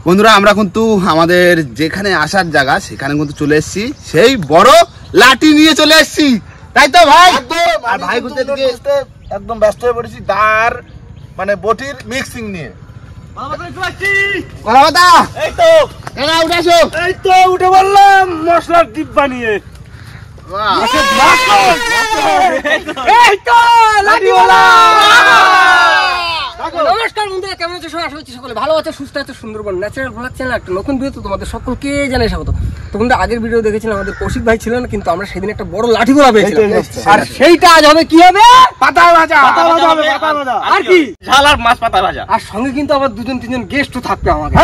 বন্ধুরা আমরা কিন্তু আমাদের যেখানে আসার জায়গা সেখানে কিন্তু চলে এসেছি, সেই বড় লাঠি নিয়ে চলে এসেছি, তাই তো ভাই? আর ভাই একদম ব্যস্ত হয়ে পড়েছি দাঁড় মানে বটির মিক্সিং নিয়ে। উঠে বললাম মশলার ডিব্বা নিয়ে। নমস্কার বন্ধুরা, কেমন আছো সবাই? আশা করছি সকলে ভালো আছে, সুস্থ আছে। সুন্দরবন ন্যাচারাল ব্লগ চ্যানেল একটা নতুন ভিডিও তোমাদের সকলকে জানাই স্বাগত। তো বন্ধুরা, আগের ভিডিও দেখেছিলাম আমাদের কৌশিক ভাই ছিল না, কিন্তু আমরা সেদিন একটা বড় লাঠি গোলা পেয়েছিলাম, আর সেইটা আজ হবে কি হবে? পাতা ভাজা। আর কি ঝাল আর মাছ পাতা ভাজা। আর সঙ্গে কিন্তু আবার দুজন তিনজন গেস্টও থাকবে আমাদের।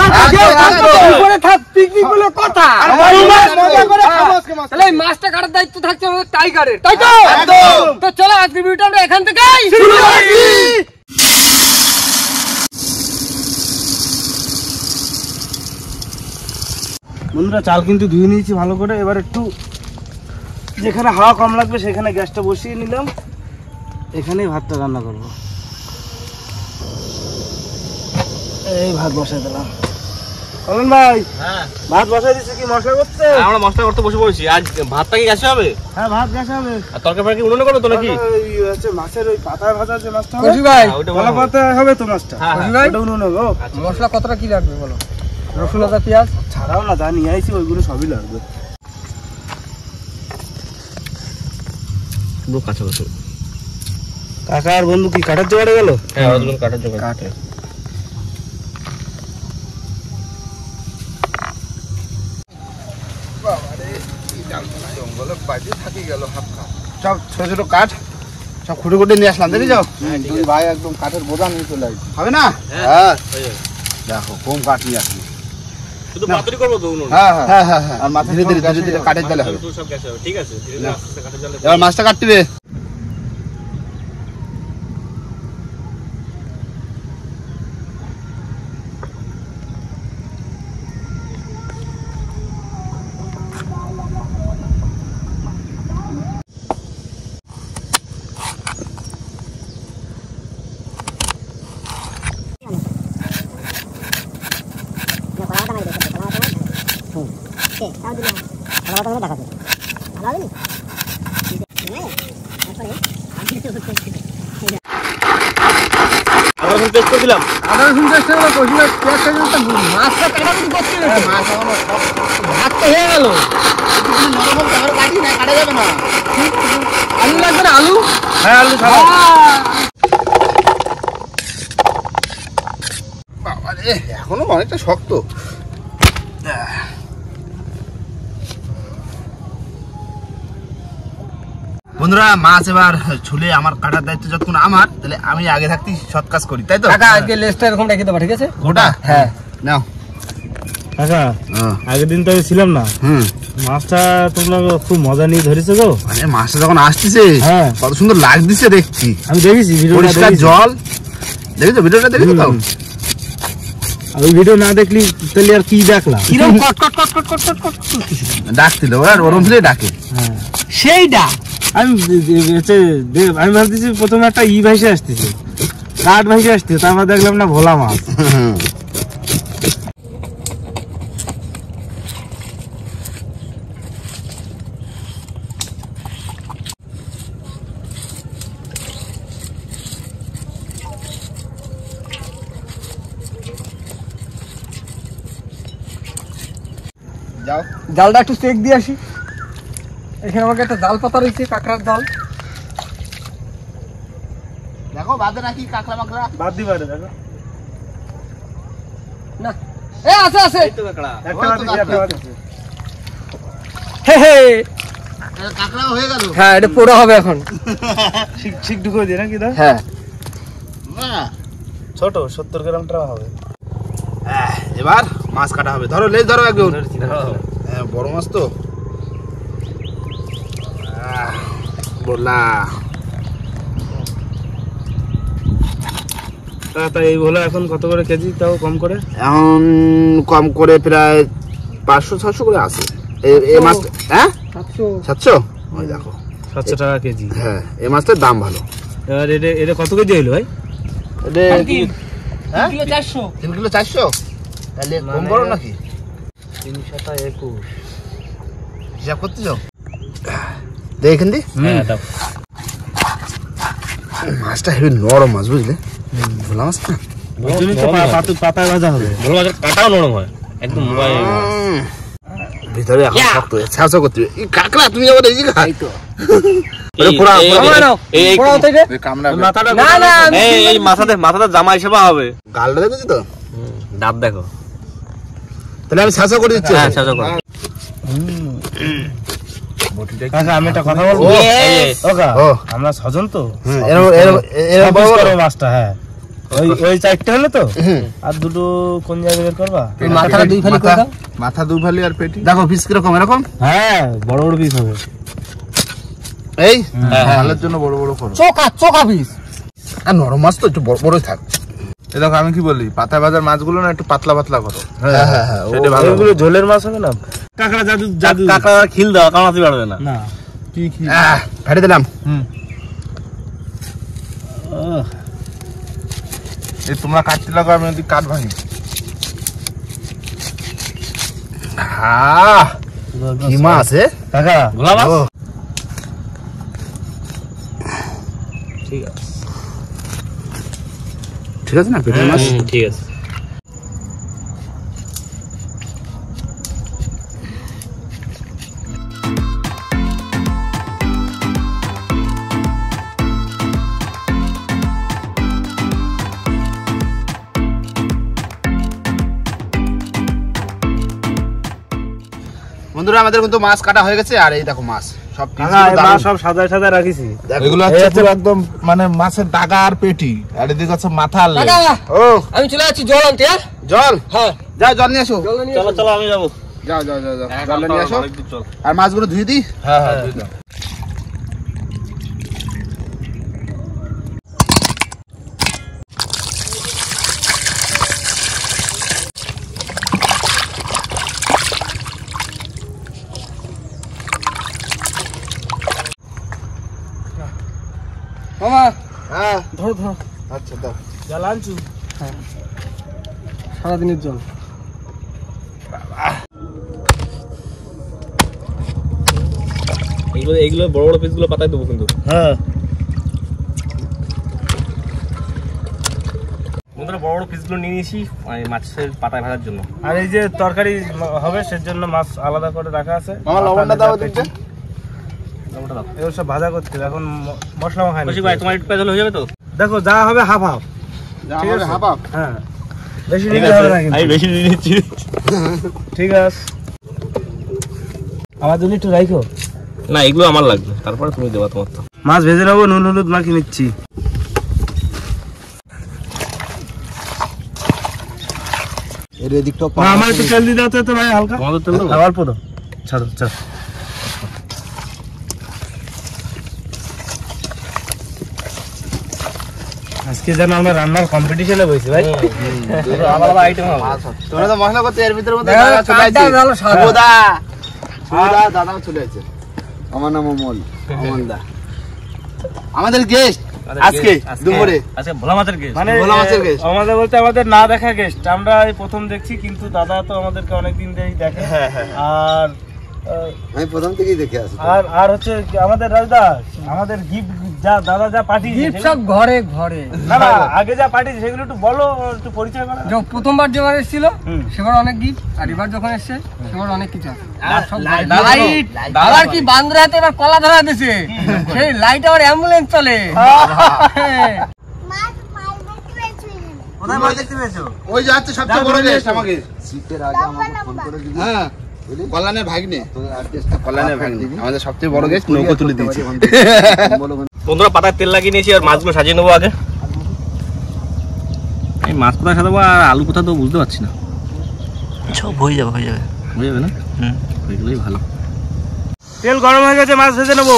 পিকনিক বলে কথা। তাহলে এই মাছটা কাটার দায়িত্ব থাকছে আমাদের টাইগারের, তাই তো? তো চলো আজকের ভিডিওটা আমরা এখান থেকেই শুরু করি। বন্ধুরা, চাল কিন্তু ধুয়ে নিয়েছি ভালো করে। এবার একটু যেখানে হাওয়া কম লাগবে সেখানে গ্যাসটা বসিয়ে নিলাম, এখানেই ভাতটা রান্না করব। এই ভাত বসাই দিলাম। কলন ভাই, হ্যাঁ ভাত বসাই দিচ্ছি, কি মশলা করতে? আমরা মশলা করতে বসে পড়েছি। আজ ভাতটা কি গ্যাসে হবে? হ্যাঁ, ভাত গ্যাসে হবে। আর তরকারি কি উনুনে করবে তো নাকি? ওই হচ্ছে মাছের ওই পাতা ভাজা যে মাছটা হবে, কৌশিক ভাই, কলা পাতা হবে তো মাছটা। কৌশিক ভাই, ওটা উনুনে হবে। মশলা কতটা কি লাগবে বলো? রসুন, আদা, পেঁয়াজ ছাড়াও না, যা নিয়ে আইছি ওইগুলো সবই লাগবে। কাঁচা কাঁচা। কাকা আর বন্ধু কি কাটার জোগাড়ে গেল? হ্যাঁ, ওগুলো কাটার জন্য কাটে। জঙ্গলে বাইরে থাকি গেল হাত কাঠ, সব ছোট ছোট কাঠ সব খুঁটে খুঁটে নিয়ে আসলাম, দেখি যাও। দুই ভাই একদম কাঠের বোঝা নিয়ে চলে আসবে, হবে না? হ্যাঁ, দেখো কম কাঠ নিয়ে আসবি। শুধু পাতুরি করব তো উনুনে? হ্যাঁ হ্যাঁ হ্যাঁ হ্যাঁ, আর মাথা ধীরে ধীরে ধীরে ধীরে কাঠের জালে হবে। সব গ্যাসে হবে, ঠিক আছে? ধীরে ধীরে আস্তে আস্তে কাঠের জালে। এবার মাছটা কাটবে। আমরা এখন টেস্ট করে দিলাম। আদা রসুন পেস্ট হলো, কৌশিক ভাই পেঁয়াজটা কিন্তু মাছটা কাটাকুটি করতে হবে। মাছ এখনো সব ভাত তো হয়ে গেল। নরম তার কাটি না, কাটা যাবে না। আলু লাগবে না? আলু, হ্যাঁ, আলু ছাড়াও। বাবারে, এখনো অনেকটা শক্ত। বন্ধুরা, মাছ এবার ছুলে আমার কাটার দায়িত্ব যতক্ষণ আমার, তাহলে আমি আগে থাকতেই সৎ কাজ করি, তাই তো? কাকা আজকে লেজটা এরকম রেখে দেবো, ঠিক আছে? গোটা? হ্যাঁ। নাও। কাকা, আগের দিন তো আমি ছিলাম না, মাছটা তোমরা খুব মজা নিয়ে ধরেছো গো। মানে মাছটা যখন আসতেছে, হ্যাঁ, কত সুন্দর লাগতেছে দেখছি। আমি দেখেছি পরিষ্কার জল, দেখেছো ভিডিওটা? দেখেছো তো? আর ওই ভিডিও না দেখলি তাহলে আর কি দেখলাম? কিরকম কট কট কট কট কট কট কট করতেছিল। ডাকছিল ওরা, ওরম ফিরে ডাকে। হ্যাঁ, সেইটা আমি আমি ভাবতেছি প্রথমে একটা ভাইসে আসতেছে, কাঠ ভাইসে আসতেছে, তারপর দেখলাম না ভোলা মাছ। যাও, জালটা একটু চেক দিয়ে আসি। এখানে আমাকে একটা জাল পাতা রয়েছে, কাঁকড়ার জাল। দেখো বাদে নাকি কাঁকড়া মাকড়া বাদ দিবা রে, দেখো না, এ আছে আছে। এই তো কাকড়া। একটা বাদ দিছি, একটা বাদ দিছি। হে হে, কাঁকড়া হয়ে গেল। হ্যাঁ, এটা পোড়া হবে এখন। ঠিক ঢুকে দিয়ে নাকি দা? হ্যাঁ, ছোট 70 গ্রামটা হবে। এবার মাছ কাটা হবে। ধরো, লেজ ধরো একদম। বড় মাছ তো বললা। তা এই ভোলা এখন কত করে কেজি? তাও কম করে? এখন কম করে প্রায় 500-600 করে আছে এই মাছ। হ্যাঁ, 700। ওই দেখো 700 টাকা কেজি। হ্যাঁ, এই মাছটার দাম ভালো। এবার এটা কত কেজি হইলো ভাই? এটা তিন হ্যাঁ, কিলো 400। 3 কিলো 400। তাহলে কম করো নাকি 321 হিসাব করতে যাও দেখেন দি হ্যাঁ দাও মাছটা হেবি নরম মাছ বুঝলে ভোলা মাছ না বুঝলি তো পাতায় ভাজা হবে ভোলা মাছের কাঁটাও নরম হয় একদম মোবাইল ভিতরে এখন শক্ত ছাঁচা করতে হবে কাকড়া তুমি আবার এই যে খাই তো এই মাথাটা জামা হিসেবে হবে গালটা দেখেছি তো দাঁত দেখো তাহলে আমি ছাঁচা করে দিচ্ছি হ্যাঁ সাজা করো আচ্ছা আমি একটা কথা বলবো ওকা ও আমরা ছজন তো এরকম বড় বড় মাছটা হ্যাঁ ওই চারটে হলো তো আর দুটো কোন জায়গায় বের করবা মাথাটা 2 ফালি করে দাও মাথা 2 ফালি আর পেটি দেখো পিস কিরকম এরকম হ্যাঁ বড় বড় পিস হবে এই হালের জন্য বড় বড় করো চোখা পিস আর নরম মাছ তো একটু বড় বড়ই থাক এই দেখো আমি কি বলি পাতা ভাজার মাছগুলো না একটু পাতলা পাতলা করো হ্যাঁ হ্যাঁ হ্যাঁ সেটা ভালো ওইগুলো ঝোলের মাছ হবে না কাঁকড়া জাদু কাঁকড়া খিল দাও কামাতে পারবে না না কি কি ফেটে দিলাম এই তোমরা কাটতে লাগো আমি যদি কাট ভাঙি হ্যাঁ কি মাছ কাকা ভোলা মাছ ও ঠিক আছে ঠিক আছে না পেটের মাছ ঠিক আছে বন্ধুরা আমাদের কিন্তু মাছ কাটা হয়ে গেছে আর এই দেখো মাছ সব মাছ সব সাজায় সাজায় রাখিছি এগুলো হচ্ছে পুরো একদম মানে মাছের ডাগা আর পেটি আর এদিকে হচ্ছে মাথা আর লেজ। ও আমি চলে যাচ্ছি জল আনতে জল হ্যাঁ যাও জল নিয়ে আসো চলো চলো আমি যাবো যাও যাও যাও যাও জল নিয়ে আসো আর মাছগুলো ধুয়ে দিই হ্যাঁ হ্যাঁ দুই দাও। মামা হ্যাঁ ধরো ধরো আচ্ছা দাও জল আনছু সারাদিনের জল এইগুলো বড় বড় পিসগুলো পাতায় দেবো কিন্তু হ্যাঁ বন্ধুরা বড় বড় পিসগুলো নিয়ে নিয়েছি মাছের পাতায় ভাজার জন্য আর এই যে তরকারি হবে সেজন্য মাছ আলাদা করে রাখা আছে মামা লবণটা দাও দিতে এগুলো সব ভাজা করতে হবে, এখন মশলা মাখাই খুশি ভাই তোমার একটু পেঁয়াজ হয়ে যাবে তো দেখো যা হবে হাফ হাফ ঠিক আছে হাফ হাফ হ্যাঁ বেশি নিতে হবে না কিন্তু আমি বেশি নিয়ে নিচ্ছি ঠিক আছে আমার জন্য একটু রাখো না এগুলো আমার লাগবে তারপরে তুমি দেবা তোমার তো মাছ ভেজে নেবো নুন হলুদ মাখিয়ে নিচ্ছি এর এদিকটা আমার একটু তেল দিতে হচ্ছে তো ভাই হালকা তোমাদের তেল দেবো? অল্প দাও ছাড়ো ছাড়ো আজকে যেন আমরা রান্নার কম্পিটিশনে বসি ভাই আলাদা আইটেম হবে তোমরা তো মশলা করতে এর ভিতরে মধ্যে দেখো, দাদা চলে কাঠটা আসছে ভালো সাদা। সুদা সুদা দাদাও চলে আসছে আমার নাম অমল অমল দা আমাদের গেস্ট আজকে দুপুরে আজকে ভোলা মাছের গেস্ট মানে ভোলা মাছের guest। আমাদের বলতে আমাদের না দেখা গেস্ট আমরা এই প্রথম দেখছি কিন্তু দাদা তো আমাদেরকে অনেকদিন ধরেই দেখে আর আমি প্রথম থেকেই দেখে আসি আর আর হচ্ছে আমাদের রাজদা আমাদের গিফট যা দাদা যা পাঠিয়েছে গিফট সব ঘরে ঘরে না না আগে যা পাঠিয়েছে সেগুলো একটু বলো একটু পরিচয় করো যখন প্রথমবার যেবার এসেছিল হুম। সেবার অনেক গিফট আর এবার যখন এসছে সেবার অনেক কিছু আছে আর সব লাইট, লাইট দাদার কি বান্দরা হাতে এবার কলা ধরা দিছে সেই লাইট আবার অ্যাম্বুলেন্স চলে কোথায় মাছ দেখতে পেয়েছো ওই যে হচ্ছে সবচেয়ে বড় গেস্ট আমাকে সিটের আগে আমাকে ফোন করে দিবি হ্যাঁ কল্যাণের ভাগ্নে কল্যাণের ভাগ্নে আমাদের সবচেয়ে বড় গেস্ট নৌকো তুলে দিয়েছে বন্ধুরা পাতায় তেল লাগিয়ে নিয়েছি আর মাছগুলো সাজিয়ে নেবো আগে এই মাছ কোথায় সাজাবো আর আলু কোথায় তো বুঝতে পারছি না সব হয়ে যাবে হয়ে যাবে না হয়ে গেলেই ভালো তেল গরম হয়ে গেছে মাছ ভেজে নেবো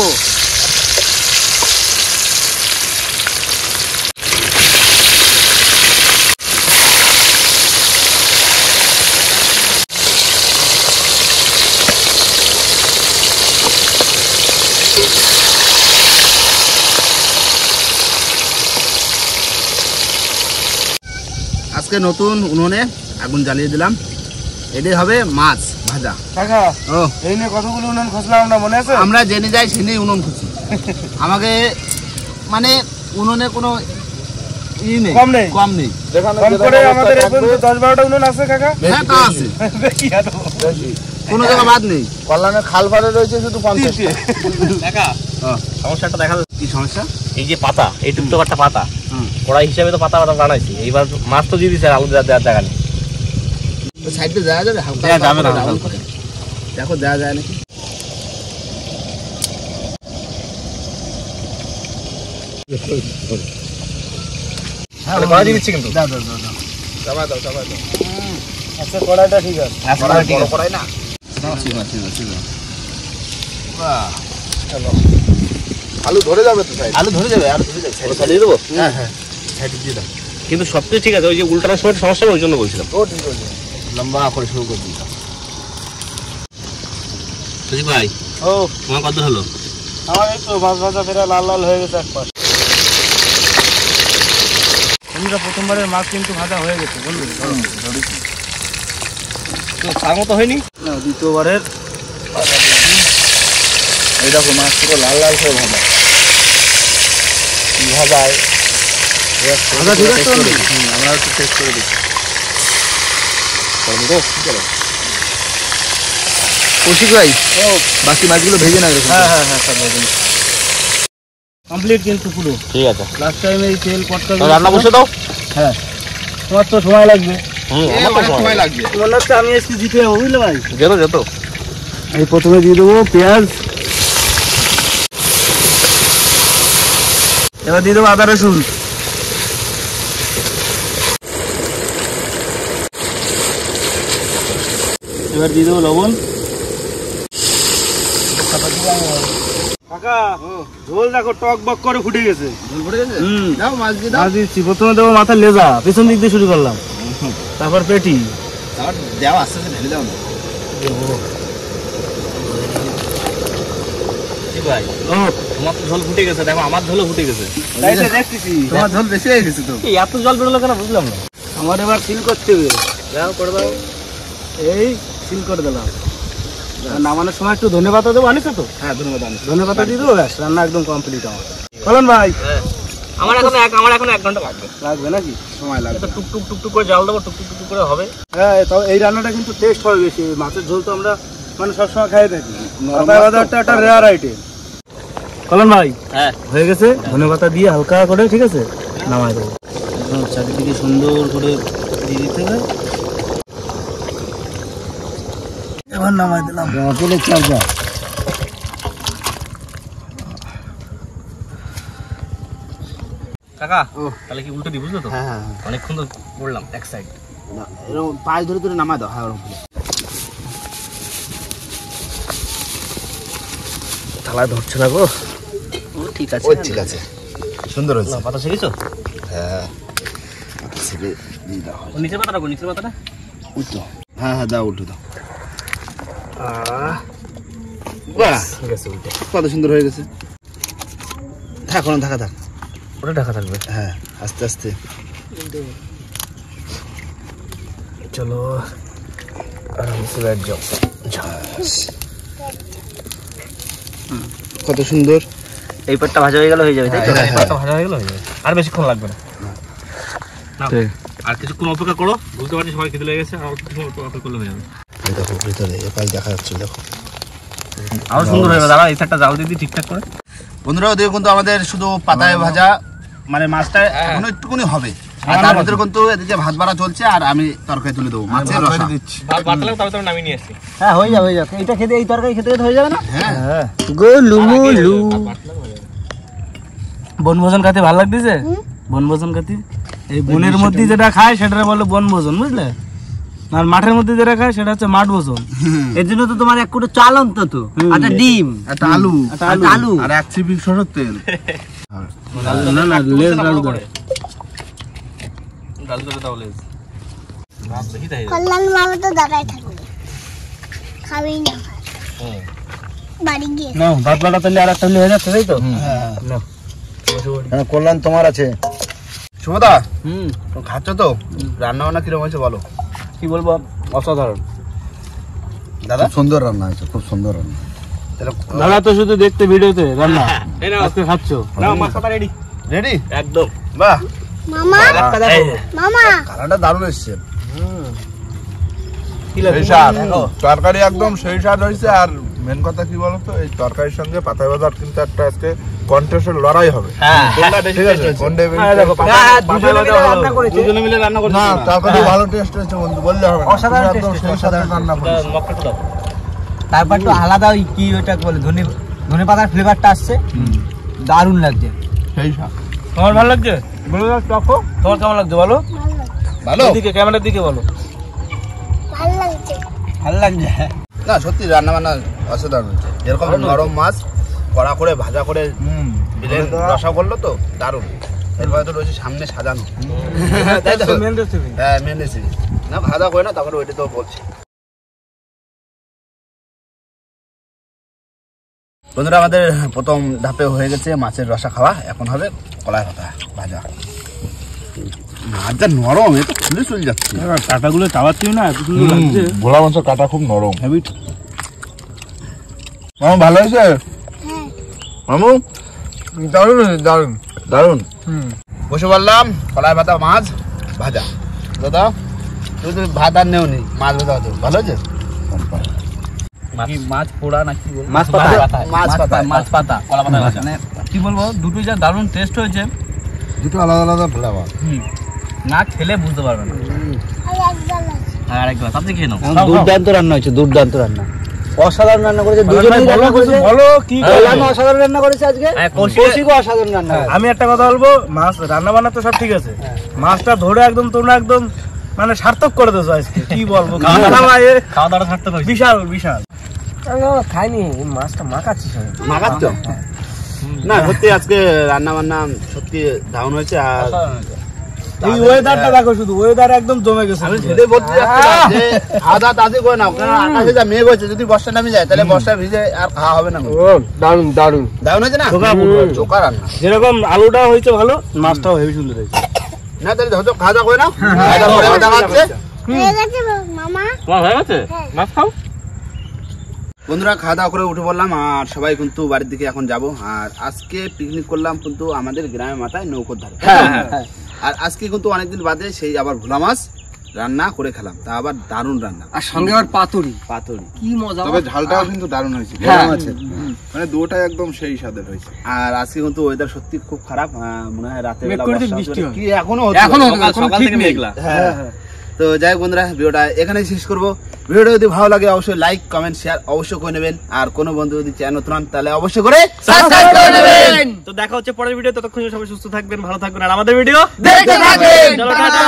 আজকে নতুন উনুনে আগুন জ্বালিয়ে দিলাম। এটাই হবে মাছ ভাজা। কাকা ও এই নিয়ে কতগুলো উনুন খুঁজলাম আমরা, মনে আছে? আমরা জেনে যাই সেনেই উনুন খুঁজি। আমাকে মানে উনুনে কোনো ই নেই, কম নেই? কম নেই। কম করে আমাদের এই পর্যন্ত 10-12টা উনুন আছে কাকা। হ্যাঁ তা আছে, দেখি এত কোনো জায়গা বাদ নেই। কল্যাণের খাল পাড়ে রয়েছে শুধু 50। দেখা সমস্যাটা দেখা যাচ্ছে। কি সমস্যা? এই যে পাতা, এই টুকটো একটা পাতা, হুম। কড়াই হিসাবে তো পাতা পাতা বানাইছি। এইবার মাছ তো দিয়ে দিচ্ছে, আর আলু দেওয়ার জায়গা নেই। সাইডে দেওয়া যাবে? হালকা দেয়া যাবে না, ডাউন হালকা করে। দেখো দেওয়া যায় নাকি। তাহলে কড়াই দিয়ে দিচ্ছি কিন্তু। দাও দাও দাও দাও। চাপা দাও, চাপা দাও। আচ্ছা, কড়াইটা ঠিক আছে। কড়াই ঠিক বড় আছে। কড়াই না? ঠিক আছে, ঠিক আছে, ঠিক আছে। বাহ, চলো। আলু ধরে যাবে তো সাইড? আলু ধরে যাবে, আলু ধরে যাবে। ওটা চালিয়ে দেবো। হ্যাঁ হ্যাঁ, সাইডে দিয়ে দাও। কিন্তু সবকিছু ঠিক আছে, ওই যে উল্টানোর সময় সমস্যা হবে, ওই জন্য বলছিলাম। ও ঠিক আছে। লম্বা করে শুরু করে দিই। সুজিত ভাই, ও তোমার কত হলো? আমার এই তো মাছ ভাজা ফেরা লাল লাল হয়ে গেছে এক পাশ। বন্ধুরা, প্রথমবারের মাছ কিন্তু ভাজা হয়ে গেছে বলুন। তার মতো হয়নি। না, দ্বিতীয়বারের এই দেখো মাছ পুরো লাল লাল করে ভাজা। কি ভাজায়? ভাজা ঠিক আছে তো? আমরা একটু টেস্ট করে দেখি। কৌশিক ভাই, বাকি মাছগুলো ভেজে না এরকম। হ্যাঁ হ্যাঁ হ্যাঁ, সব কমপ্লিট কিন্তু পুরো। ঠিক আছে, লাস্ট টাইম এই তেল পটকা তাহলে রান্না বসে দাও। হ্যাঁ, তোমার তো সময় লাগবে। অনেক সময় লাগবে। মনে হচ্ছে আমি আজকে জিতে যাবো, বুঝলে ভাই? যেত যেত। এই প্রথমে দিয়ে দেবো পেঁয়াজ, এবার দিয়ে দেবো আদা রসুন, এবার দিয়ে দেবো লবণ। কাকা, ঝোল দেখো টক বক করে ফুটে গেছে। ঝোল পড়ে গেছে? হুম, দাও মাছ দিয়ে দাও। মাছ দিচ্ছি। প্রথমে দেবো মাথার লেজা, পেছন দিক দিয়ে শুরু করলাম, তারপর পেটি। তারপর দেও, আস্তে আস্তে ঢেলে দাও না। সুজিত ভাই, ও তোমার তো ঝোল ফুটে গেছে, দেখো আমার ঝোলও ফুটে গেছে। তাই তো দেখতেছি। তোমার ঝোল বেশি হয়ে গেছে তো। এই এত জল বেরোলো কেন বুঝলাম না। আমার এবার সিল করতে হবে। যাও করে দাও। এই সিল করে দিলাম। আর নামানোর সময় একটু ধনেপাতা দেবো, আনিস তো? হ্যাঁ ধন্যবাদ। আমি ধনেপাতা দিয়ে দেবো, ব্যাস রান্না একদম কমপ্লিট আমার। বলেন ভাই, আমার এখন 1 ঘন্টা লাগবে। লাগবে নাকি? সময় লাগবে। এটা টুক টুক টুক টুক করে জাল দেবো, টুক টুক টুক করে হবে। হ্যাঁ, তাও এই রান্নাটা কিন্তু টেস্ট হবে বেশি। মাছের ঝোল তো আমরা মানে সবসময় খাই থাকি, নরম পাতায় মাছ তো। বাজারটা একটা রেয়ার আইটেম। বলেন ভাই, হ্যাঁ, হয়ে গেছে। ধনেপাতা দিয়ে হালকা করে, ঠিক আছে, নামাই দেবো। একদম চারিদিকে সুন্দর করে দিয়ে দিতে হবে। এবার নামাই দিলাম। তেলের চারটা কাকা তাহলে কি উল্টো দিই, বুঝলো তো? হ্যাঁ হ্যাঁ হ্যাঁ। অনেকক্ষণ তো করলাম এক সাইড। না, এরকম পায়ে ধরে ধরে নামায় দাও। হ্যাঁ ওরকম করে। থালায় ধরছে না গো। ঠিক আছে, ওই ঠিক আছে, সুন্দর হয়েছে। পাতা শিখেছো? হ্যাঁ ছেড়ে দিয়ে দাও। ও নিচের পাতাটা, নিচের পাতাটা উল্টো। হ্যাঁ হ্যাঁ দাও, উল্টো দাও। বাহ, ঠিক আছে, উল্টে কত সুন্দর হয়ে গেছে। থাক না, থাকা থাক। ওটা ঢাকা থাকবে। হ্যাঁ আস্তে আস্তে। চলো আরামসে बैठ जाओ। কত সুন্দর। এই পাটটা ভাজা হয়ে গেল, হয়ে যাবে, তাই তো? হ্যাঁ, এই পাটটা ভাজা হয়ে গেল, হয়ে যাবে। আর বেশিক্ষণ লাগবে না। নাও, আর কিছুক্ষণ অপেক্ষা করো। বুঝতে পারছি সবাই খেতে লেগে গেছে, আর কিছুক্ষণ অপেক্ষা করলে হয়ে যাবে। এই দেখো ভিতরে এপাশ দেখা যাচ্ছে, দেখো। আরো সুন্দর হয়ে যাবে। দাঁড়া, এই সাইডটা জাল দিয়ে দিই ঠিকঠাক করে। বন্ধুরা, ওদের কিন্তু আমাদের শুধু পাতায় ভাজা, মানে মাছটা এখনো একটুকুনি হবে। আর তার ভিতরে কিন্তু এদিকে ভাত বাড়া চলছে, আর আমি তরকারি তুলে দেবো মাছের রসা। ভাত বাতলে তবে তবে নামিয়ে নিয়ে আসছি। হ্যাঁ, হয়ে যাবে, হয়ে যাবে। এটা খেতে, এই তরকারি খেতে হয়ে যাবে না? হ্যাঁ গোলু মুলু। বনভোজন খাতে ভালো লাগতেছে? বনভোজন খাতে এই বনের মধ্যে যেটা খায় সেটা বলে বনভোজন, বুঝলে? আর মাঠের মধ্যে যেটা খায় সেটা হচ্ছে মাঠ ভোজন। এর জন্য তো তোমার 1 কোটি চাল অন্তত, একটা ডিম, একটা আলু, একটা আলু, আর 1 চিপি সরষের তেল। না না, লেজ রাখবে। ডাল করে দাও লেজ। ভাত দেখি তাই। কল্যাণ মামা তো দাঁড়ায় থাকবে, খাবেই না হুম। বাড়ি গিয়ে। না, ভাত বাটা তাহলে আর একটা হয়ে যাচ্ছে, তাই তো? হ্যাঁ কল্যাণ তোমার আছে। শুভদা, খাচ্ছ তো? রান্না বান্না কিরকম হয়েছে বলো? কি বলবো, অসাধারণ। দাদা সুন্দর রান্না হয়েছে, খুব সুন্দর রান্না। তাহলে দাদা তো শুধু দেখতে ভিডিওতে রান্না, আজকে খাচ্ছ। নাও মাছ পাতা রেডি রেডি একদম। বাহ, মামা মামা কালারটা দারুণ এসছে। সেই স্বাদ। তরকারি একদম সেই স্বাদ হয়েছে। আর মেন কথা কি বলতো, এই তরকারির সঙ্গে পাতা ভাজার কিন্তু একটা আজকে কন্টেস্টের লড়াই হবে। ঠিক আছে, কোনটা বেশি দুজনে মিলে রান্না করছি। না, তরকারি ভালো টেস্ট হয়েছে বন্ধু, বললে হবে না। অসাধারণ তুমি একদম taste, সেই স্বাদের রান্না করেছো। মক্কাটা দাও। তারপর তো আলাদা ওই কি ওটা বলে ধনে পাতার ফ্লেভারটা আসছে, দারুণ লাগছে। সেই স্বাদ। তোমার ভালো লাগছে? বলো টকো, তোমার কেমন লাগছে বলো? ভালো এদিকে ক্যামেরার দিকে বলো। ভালো লাগছে। ভালো লাগছে। না, সত্যি রান্না বান্না অসাধারণ হয়েছে। যেরকম নরম মাছ কড়া করে ভাজা করে বিলেন রসা করলো তো দারুণ। এরপরে তো রয়েছে সামনে সাজানো, তাই তো? Main recipe. হ্যাঁ, মেন রেসিপি। না, খাওয়া করে না, তারপরে ওইটা তো বলছি। বন্ধুরা, আমাদের প্রথম ধাপে হয়ে গেছে মাছের রসা খাওয়া। এখন হবে কলাই পাতা ভাজা। মাছটা নরম, এ তো খুলে চলে যাচ্ছে। কাঁটাগুলো চাবাচ্ছি না, এত সুন্দর লাগছে। ভোলা মাছের কাটা খুব নরম। হেভি। মামু ভালো হয়েছে? হ্যাঁ মামু দারুণ হয়েছে, দারুণ দারুণ। বসে বললাম কলাই পাতা মাছ ভাজা। দাদা তুই তো ভাত আর নেওনি, মাছ ভাজা হতো, ভালো হয়েছে? মাছ পোড়া না কি বলবো, মাছ পাতা। মাছ পাতা কলা পাতা ভাজা। মানে কি বলবো, দুটো যা দারুণ টেস্ট হয়েছে, দুটো আলাদা আলাদা ফ্লেভার। না খেলে বুঝতে পারবে না। আর একদম আছে। আর এক গ্লাস আপনি খেয়ে নাও। দুর্দান্ত রান্না হয়েছে, দুর্দান্ত রান্না। অসাধারণ রান্না করেছে, দুজনেই রান্না করেছে। বলো কি আমি অসাধারণ রান্না করেছে আজকে। কৌশিকও অসাধারণ রান্না করেছে। আমি একটা কথা বলবো, মাছ রান্না বান্না তো সব ঠিক আছে, মাছটা ধরে একদম তোমরা একদম মানে সার্থক করে দিয়েছো আজকে। কি বলবো, খাওয়া দাওয়া সার্থক হয়েছে। বিশাল বিশাল। খাইনি, এই মাছটা মাখাচ্ছি সবাই। মাখাচ্ছ? না, সত্যি আজকে রান্না বান্না সত্যি দারুণ হয়েছে। আর এই ওয়েদারটা দেখো, শুধু ওয়েদার একদম জমে গেছে। আমি সেটাই বলতে যাচ্ছিলাম যে খাওয়া দাওয়া তাড়াতাড়ি করে নাও, কারণ আকাশে যা মেঘ হয়েছে, যদি বর্ষা নামে যায় তাহলে বর্ষা ভিজে আর খাওয়া হবে না। দারুন দারুন দারুণ হয়েছে না? চোখা রান্না। যেরকম আলুটা হয়েছে ভালো, মাছটাও হেভি সুন্দর হয়েছে। না, তাহলে হয়তো খাওয়া দাওয়া করে নাও। খাওয়া দাওয়া করে দেখা হচ্ছে। হয়ে গেছে মামা। তোমার হয়ে গেছে? মাছ খাও। বন্ধুরা, খাওয়া দাওয়া করে উঠে পড়লাম আর সবাই কিন্তু বাড়ির দিকে এখন যাব। আর আজকে পিকনিক করলাম কিন্তু আমাদের গ্রামের মাথায় নৌকোর ধারে। আর আজকে কিন্তু অনেকদিন বাদে সেই আবার ভোলা মাছ রান্না করে খেলাম, তা আবার দারুণ রান্না। আর সঙ্গে আবার পাতুরি, পাতুরি কি মজা। তবে ঝালটাও কিন্তু দারুণ হয়েছে। ভোলা মাছের। মানে দুটোটাই একদম সেই স্বাদের হয়েছে। আর আজকে কিন্তু ওয়েদার সত্যি খুব খারাপ। মনে হয় রাতে মেঘ করে দিক বৃষ্টি হবে। কি এখনো হচ্ছে? এখনো সকাল থেকে মেঘলা। হ্যাঁ। তো যাই হোক বন্ধুরা, ভিডিওটা এখানেই শেষ করবো। ভিডিওটা যদি ভালো লাগে অবশ্যই লাইক কমেন্ট শেয়ার অবশ্যই করে নেবেন। আর কোনো বন্ধু যদি চ্যানেল নতুন হন তাহলে অবশ্যই করে সাবস্ক্রাইব করে নেবেন। তো দেখা হচ্ছে পরের ভিডিও, ততক্ষণ সবাই সুস্থ থাকবেন, ভালো থাকবেন, আর আমাদের ভিডিও দেখতে থাকবেন। চলো টাটা।